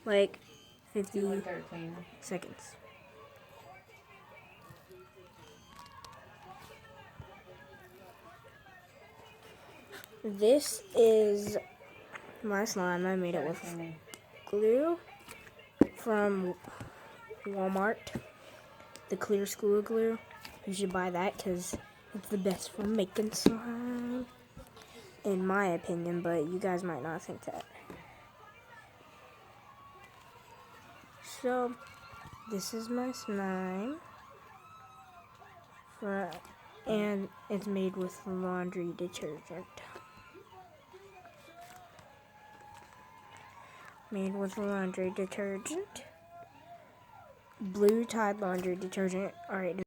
like 50 2:13 seconds. This is my slime. I made it with glue from Walmart. The clear school glue. You should buy that because it's the best for making slime, in my opinion, but you guys might not think that. So, this is my slime. And it's made with laundry detergent. Made with laundry detergent. Blue Tide laundry detergent. Alright.